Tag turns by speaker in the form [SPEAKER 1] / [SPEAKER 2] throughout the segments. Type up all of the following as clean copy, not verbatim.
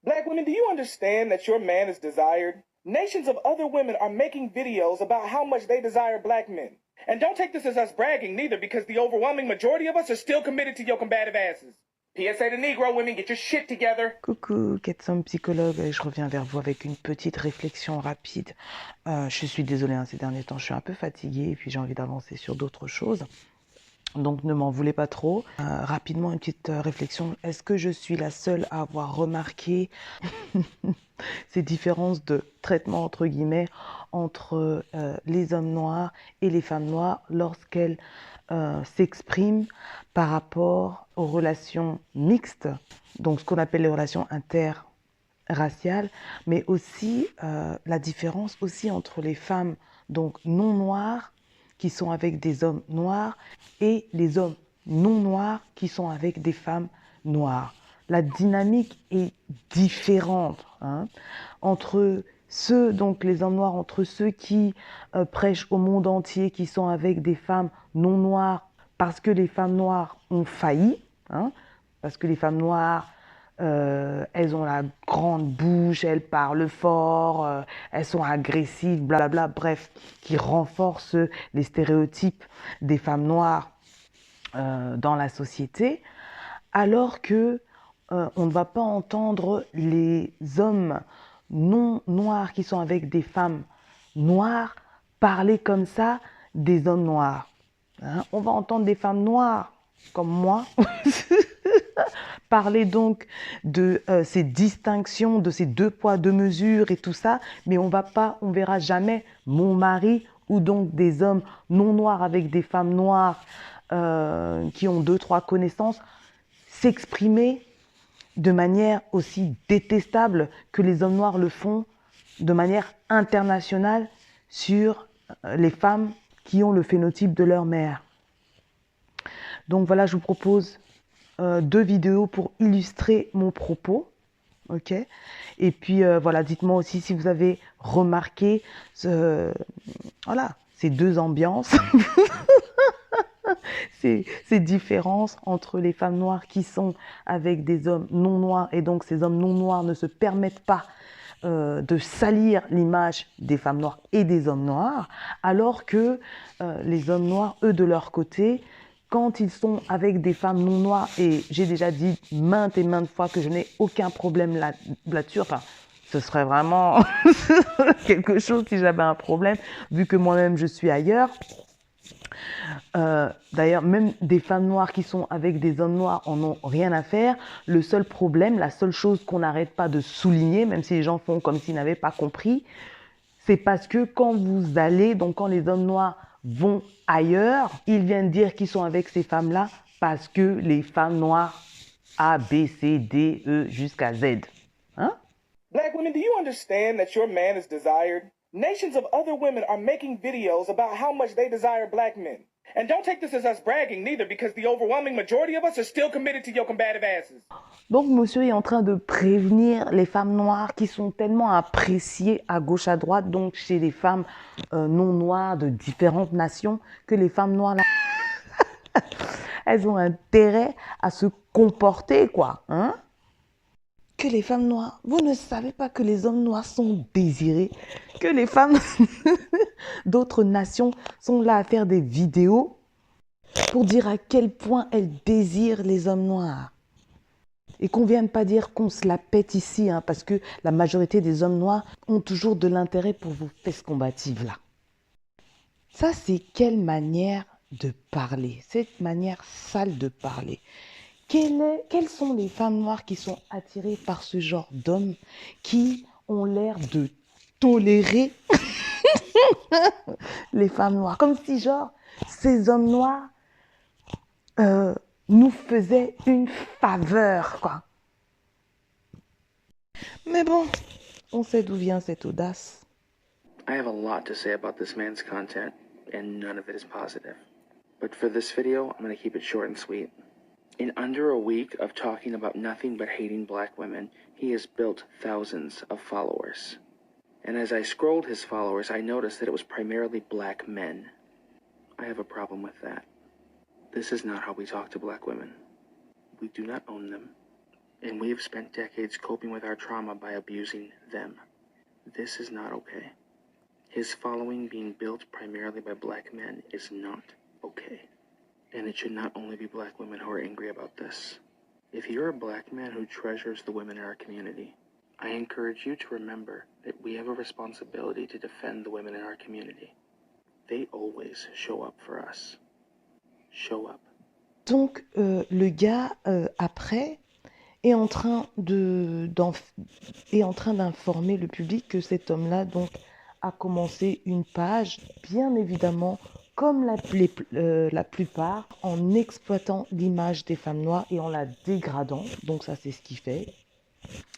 [SPEAKER 1] Black women, do you understand that your man is desired? Nations of other women are making videos about how much they desire black men. And don't take this as us bragging neither, because the overwhelming majority of us are still committed to your combative asses. PSA to Negro women, get your shit together.
[SPEAKER 2] Coucou, Ketsom psychologue, et je reviens vers vous avec une petite réflexion rapide. Je suis désolée, ces derniers temps, je suis un peu fatiguée et puis j'ai envie d'avancer sur d'autres choses. Donc ne m'en voulez pas trop. Rapidement, une petite réflexion. Est-ce que je suis la seule à avoir remarqué ces différences de traitement, entre guillemets, entre les hommes noirs et les femmes noires lorsqu'elles s'expriment par rapport aux relations mixtes, donc ce qu'on appelle les relations interraciales, mais aussi la différence aussi entre les femmes donc non noires qui sont avec des hommes noirs et les hommes non noirs qui sont avec des femmes noires. La dynamique est différente entre ceux, donc les hommes noirs, entre ceux qui prêchent au monde entier, qui sont avec des femmes non noires parce que les femmes noires ont failli, parce que les femmes noires elles ont la grande bouche, elles parlent fort, elles sont agressives, blablabla, bref, qui renforcent les stéréotypes des femmes noires dans la société, alors que on ne va pas entendre les hommes non noirs qui sont avec des femmes noires parler comme ça des hommes noirs. On va entendre des femmes noires comme moi parler donc de ces distinctions, de ces deux poids, deux mesures et tout ça, mais on verra jamais mon mari ou donc des hommes non noirs avec des femmes noires qui ont 2-3 connaissances s'exprimer de manière aussi détestable que les hommes noirs le font de manière internationale sur les femmes qui ont le phénotype de leur mère. Donc voilà, je vous propose 2 vidéos pour illustrer mon propos. Ok. Et puis voilà, dites-moi aussi si vous avez remarqué voilà, ces deux ambiances, ces différences entre les femmes noires qui sont avec des hommes non noirs et donc ces hommes non noirs ne se permettent pas de salir l'image des femmes noires et des hommes noirs, alors que les hommes noirs, eux, de leur côté, quand ils sont avec des femmes non noires, et j'ai déjà dit maintes et maintes fois que je n'ai aucun problème là-dessus, enfin, ce serait vraiment quelque chose si j'avais un problème, vu que moi-même je suis ailleurs. D'ailleurs, même des femmes noires qui sont avec des hommes noirs en ont rien à faire. Le seul problème, la seule chose qu'on n'arrête pas de souligner, même si les gens font comme s'ils n'avaient pas compris, c'est parce que quand vous allez, donc quand les hommes noirs vont ailleurs, ils viennent dire qu'ils sont avec ces femmes-là parce que les femmes noires A, B, C, D, E jusqu'à Z.
[SPEAKER 1] Black women, do you understand that your man is desired? Nations of other women are making videos about how much they desire black men. And don't take this as us bragging neither, because the overwhelming majority of us are still committed to your combative asses.
[SPEAKER 2] Donc monsieur est en train de prévenir les femmes noires qui sont tellement appréciées à gauche à droite, donc chez les femmes non noires de différentes nations, que les femmes noires là, elles ont intérêt à se comporter quoi, que les femmes noires, vous ne savez pas que les hommes noirs sont désirés, que les femmes d'autres nations sont là à faire des vidéos pour dire à quel point elles désirent les hommes noirs. Et qu'on ne vienne pas dire qu'on se la pète ici, parce que la majorité des hommes noirs ont toujours de l'intérêt pour vos fesses combatives là. Ça, c'est quelle manière de parler, cette manière sale de parler. Quelles sont les femmes noires qui sont attirées par ce genre d'hommes qui ont l'air de tolérer les femmes noires? Comme si, genre, ces hommes noirs nous faisaient une faveur, quoi. Mais bon, on sait d'où vient cette audace.
[SPEAKER 3] I have a lot to say about this man's content, and none of it is positive. But for this video, I'm going to keep it short and sweet. In under a week of talking about nothing but hating black women, he has built thousands of followers. And as I scrolled his followers, I noticed that it was primarily black men. I have a problem with that. This is not how we talk to black women. We do not own them. And we have spent decades coping with our trauma by abusing them. This is not okay. His following being built primarily by black men is not okay. And it should not only be black women who are angry about this. If you're a black man who treasures the women in our community, I encourage you to remember that we have a responsibility to defend the women in our community. They always show up for us. Show up.
[SPEAKER 2] Donc, le gars, après, est en train d'informer le public que cet homme-là, donc, a commencé une page, bien évidemment, comme la plupart, en exploitant l'image des femmes noires et en la dégradant. Donc ça, c'est ce qu'il fait.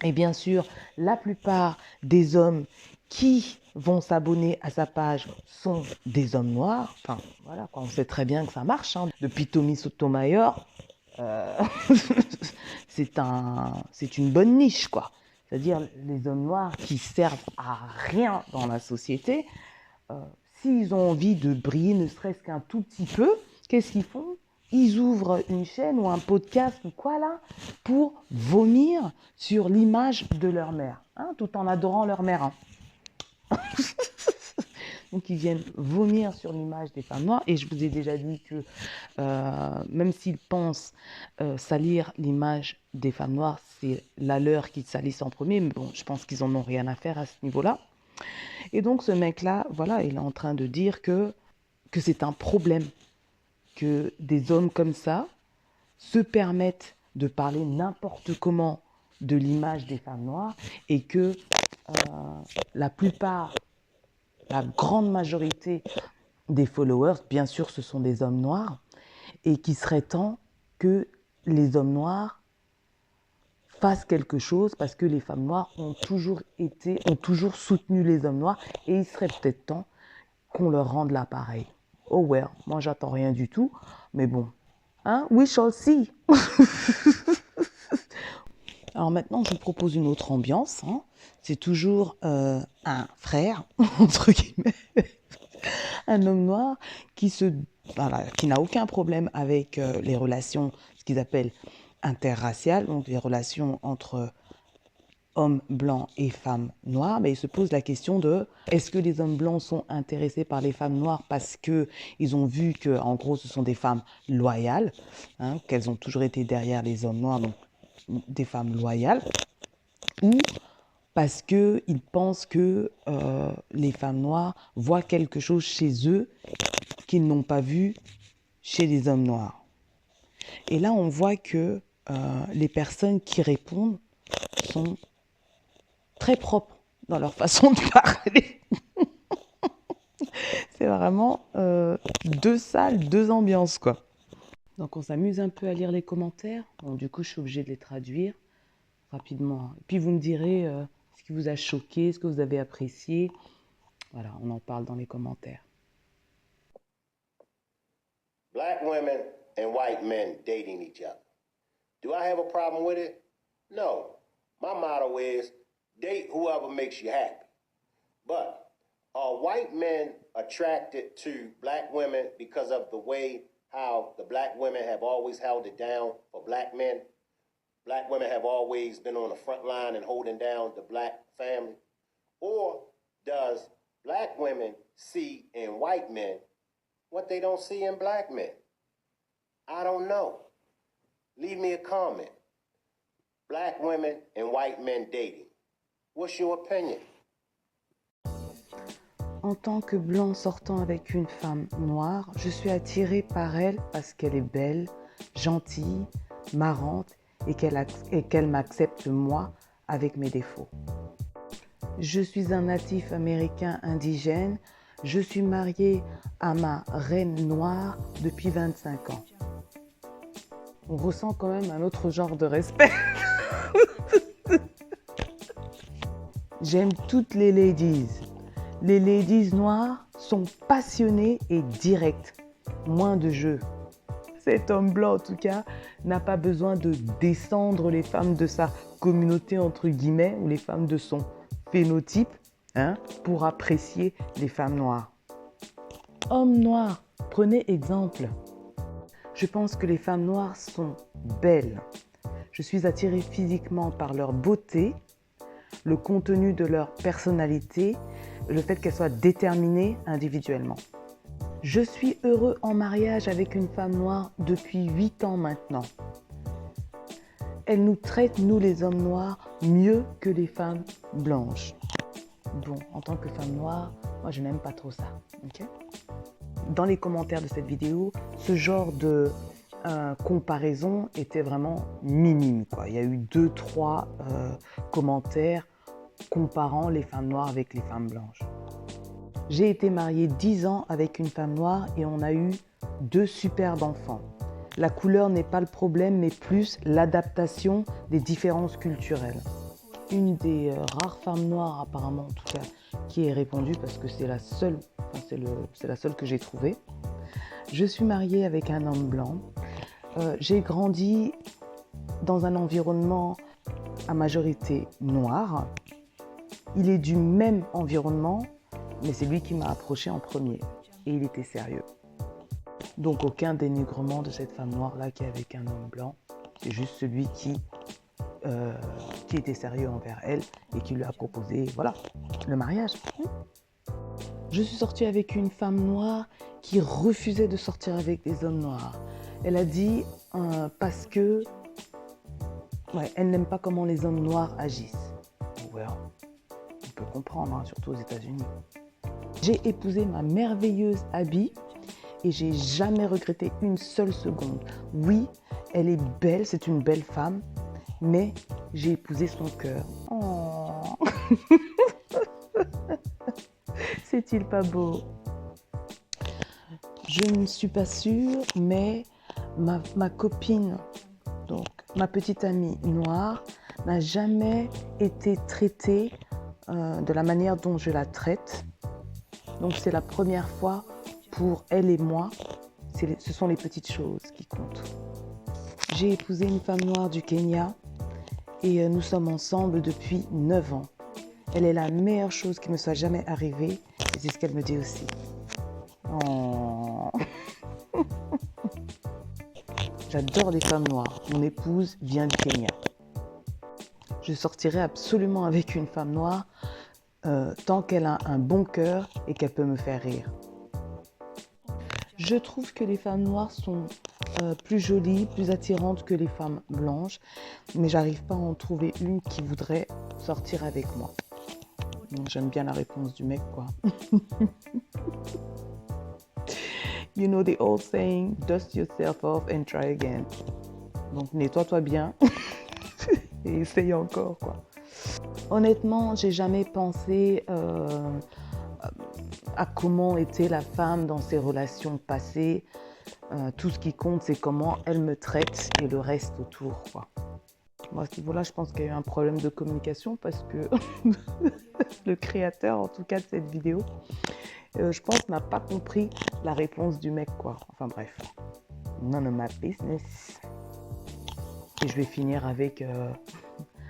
[SPEAKER 2] Et bien sûr, la plupart des hommes qui vont s'abonner à sa page sont des hommes noirs. Enfin, voilà, on sait très bien que ça marche. Hein. Depuis Tommy Sotomayor, c'est une bonne niche, quoi. C'est-à-dire les hommes noirs qui servent à rien dans la société, s'ils ont envie de briller ne serait-ce qu'un tout petit peu, qu'est-ce qu'ils font ? Ils ouvrent une chaîne ou un podcast ou quoi là pour vomir sur l'image de leur mère, hein, tout en adorant leur mère. Hein. Donc ils viennent vomir sur l'image des femmes noires. Et je vous ai déjà dit que même s'ils pensent salir l'image des femmes noires, c'est la leur qu'ils salissent en premier. Mais bon, je pense qu'ils n'en ont rien à faire à ce niveau-là. Et donc ce mec-là, voilà, il est en train de dire que c'est un problème que des hommes comme ça se permettent de parler n'importe comment de l'image des femmes noires et que la plupart, la grande majorité des followers, bien sûr, ce sont des hommes noirs et qu'il serait temps que les hommes noirs fassent quelque chose parce que les femmes noires ont toujours soutenu les hommes noirs et il serait peut-être temps qu'on leur rende l'appareil. Oh well, moi j'attends rien du tout, mais bon, hein, we shall see. Alors maintenant, je vous propose une autre ambiance. Hein. C'est toujours un frère, entre guillemets, un homme noir qui n'a aucun problème avec les relations, ce qu'ils appellent interraciales, donc les relations entre hommes blancs et femmes noires, mais il se pose la question de est-ce que les hommes blancs sont intéressés par les femmes noires parce qu'ils ont vu que, en gros, ce sont des femmes loyales, hein, qu'elles ont toujours été derrière les hommes noirs, donc des femmes loyales, ou parce qu'ils pensent que les femmes noires voient quelque chose chez eux qu'ils n'ont pas vu chez les hommes noirs. Et là, on voit que les personnes qui répondent sont très propres dans leur façon de parler. C'est vraiment deux salles, deux ambiances, quoi. Donc on s'amuse un peu à lire les commentaires. Bon, du coup, je suis obligée de les traduire rapidement. Et puis vous me direz ce qui vous a choqué, ce que vous avez apprécié. Voilà, on en parle dans les commentaires.
[SPEAKER 4] Black women and white men dating each other. Do I have a problem with it? No. My motto is date whoever makes you happy. But are white men attracted to black women because of the way how the black women have always held it down for black men? Black women have always been on the front line and holding down the black family? Or does black women see in white men what they don't see in black men? I don't know. Leave me a comment. Black women and white men dating. What's your opinion?
[SPEAKER 2] En tant que blanc sortant avec une femme noire, je suis attirée par elle parce qu'elle est belle, gentille, marrante et qu'elle m'accepte moi avec mes défauts. Je suis un natif américain indigène. Je suis mariée à ma reine noire depuis 25 ans. On ressent quand même un autre genre de respect. J'aime toutes les ladies. Les ladies noires sont passionnées et directes. Moins de jeu. Cet homme blanc, en tout cas, n'a pas besoin de descendre les femmes de sa communauté, entre guillemets, ou les femmes de son phénotype, hein, pour apprécier les femmes noires. Hommes noirs, prenez exemple. Je pense que les femmes noires sont belles. Je suis attirée physiquement par leur beauté, le contenu de leur personnalité, le fait qu'elles soient déterminées individuellement. Je suis heureux en mariage avec une femme noire depuis 8 ans maintenant. Elle nous traite, nous les hommes noirs, mieux que les femmes blanches. Bon, en tant que femme noire, moi je n'aime pas trop ça. Okay? Dans les commentaires de cette vidéo, ce genre de comparaison était vraiment minime, quoi. Il y a eu 2-3 commentaires comparant les femmes noires avec les femmes blanches. J'ai été mariée 10 ans avec une femme noire et on a eu 2 superbes enfants. La couleur n'est pas le problème, mais plus l'adaptation des différences culturelles. Une des rares femmes noires, apparemment, en tout cas, qui ait répondu, parce que c'est la seule, c'est la seule que j'ai trouvée. Je suis mariée avec un homme blanc. J'ai grandi dans un environnement à majorité noire. Il est du même environnement, mais c'est lui qui m'a approché en premier. Et il était sérieux. Donc aucun dénigrement de cette femme noire-là qui est avec un homme blanc. C'est juste celui qui était sérieux envers elle et qui lui a proposé, voilà, le mariage. Je suis sortie avec une femme noire qui refusait de sortir avec des hommes noirs. Elle a dit parce que elle n'aime pas comment les hommes noirs agissent. Well, on peut comprendre, hein, surtout aux États-Unis. J'ai épousé ma merveilleuse Abby et j'ai jamais regretté une seule seconde. Oui, elle est belle, c'est une belle femme, mais j'ai épousé son cœur. Oh. C'est-il pas beau? Je ne suis pas sûre, mais ma copine, donc ma petite amie noire, n'a jamais été traitée de la manière dont je la traite. Donc c'est la première fois pour elle et moi. Ce sont les petites choses qui comptent. J'ai épousé une femme noire du Kenya et nous sommes ensemble depuis 9 ans. Elle est la meilleure chose qui me soit jamais arrivée et c'est ce qu'elle me dit aussi. Oh. J'adore les femmes noires. Mon épouse vient du Kenya. Je sortirai absolument avec une femme noire tant qu'elle a un bon cœur et qu'elle peut me faire rire. Je trouve que les femmes noires sont plus jolies, plus attirantes que les femmes blanches, mais j'arrive pas à en trouver une qui voudrait sortir avec moi. Donc j'aime bien la réponse du mec, quoi. You know the old saying, dust yourself off and try again. Donc nettoie-toi bien et essaye encore, quoi. Honnêtement, j'ai jamais pensé à comment était la femme dans ses relations passées. Tout ce qui compte, c'est comment elle me traite et le reste autour, quoi. Bon, à ce niveau-là, je pense qu'il y a eu un problème de communication parce que le créateur, en tout cas de cette vidéo, je pense n'a pas compris la réponse du mec, quoi. Enfin bref, none of my business. Et je vais finir avec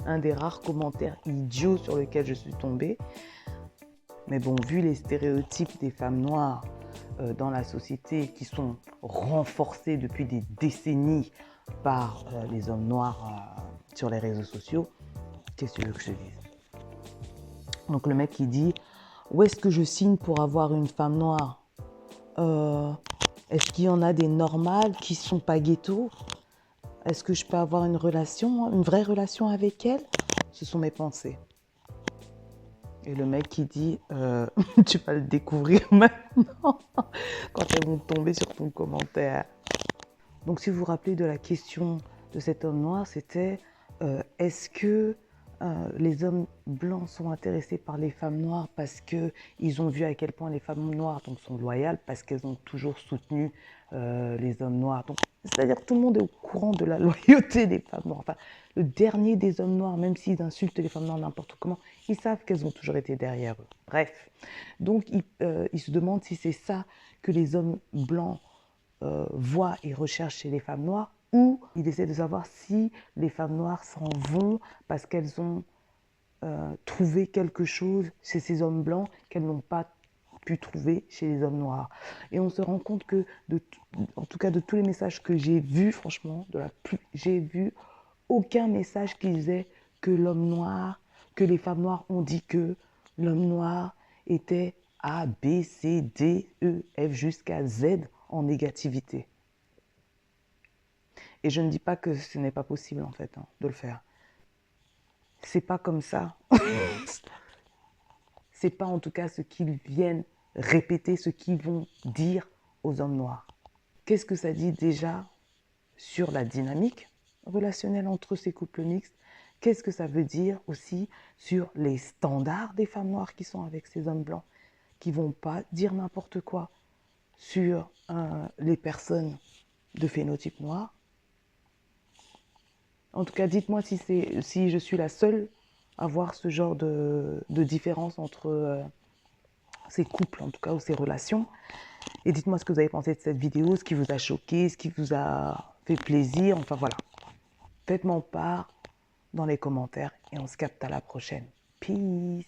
[SPEAKER 2] un des rares commentaires idiots sur lequel je suis tombée. Mais bon, vu les stéréotypes des femmes noires dans la société qui sont renforcés depuis des décennies par les hommes noirs sur les réseaux sociaux, qu'est-ce que tu veux que je dise? Donc le mec il dit, où est-ce que je signe pour avoir une femme noire? Est-ce qu'il y en a des normales qui sont pas ghetto? Est-ce que je peux avoir une relation, une vraie relation avec elle? Ce sont mes pensées. Et le mec qui dit, tu vas le découvrir maintenant quand elles vont tomber sur ton commentaire. Donc si vous vous rappelez de la question de cet homme noir, c'était est-ce que les hommes blancs sont intéressés par les femmes noires parce qu'ils ont vu à quel point les femmes noires donc, sont loyales, parce qu'elles ont toujours soutenu les hommes noirs. Donc, c'est-à-dire que tout le monde est au courant de la loyauté des femmes noires. Enfin, le dernier des hommes noirs, même s'ils insultent les femmes noires n'importe comment, ils savent qu'elles ont toujours été derrière eux. Bref, donc ils se demandent si c'est ça que les hommes blancs voient et recherchent chez les femmes noires, ou ils essaient de savoir si les femmes noires s'en vont parce qu'elles ont trouvé quelque chose chez ces hommes blancs qu'elles n'ont pas pu trouver chez les hommes noirs. Et on se rend compte que, en tout cas de tous les messages que j'ai vus, franchement, j'ai vu aucun message qui disait que l'homme noir, que les femmes noires ont dit que l'homme noir était A, B, C, D, E, F jusqu'à Z en négativité. Et je ne dis pas que ce n'est pas possible en fait de le faire. C'est pas comme ça. C'est pas en tout cas ce qu'ils viennent répéter, ce qu'ils vont dire aux hommes noirs. Qu'est-ce que ça dit déjà sur la dynamique relationnelle entre ces couples mixtes? Qu'est-ce que ça veut dire aussi sur les standards des femmes noires qui sont avec ces hommes blancs, qui vont pas dire n'importe quoi sur les personnes de phénotype noir? En tout cas, dites-moi si je suis la seule à voir ce genre de différence entre ces couples, en tout cas, ou ces relations. Et dites-moi ce que vous avez pensé de cette vidéo, ce qui vous a choqué, ce qui vous a fait plaisir, enfin voilà. Faites-moi part dans les commentaires et on se capte à la prochaine. Peace!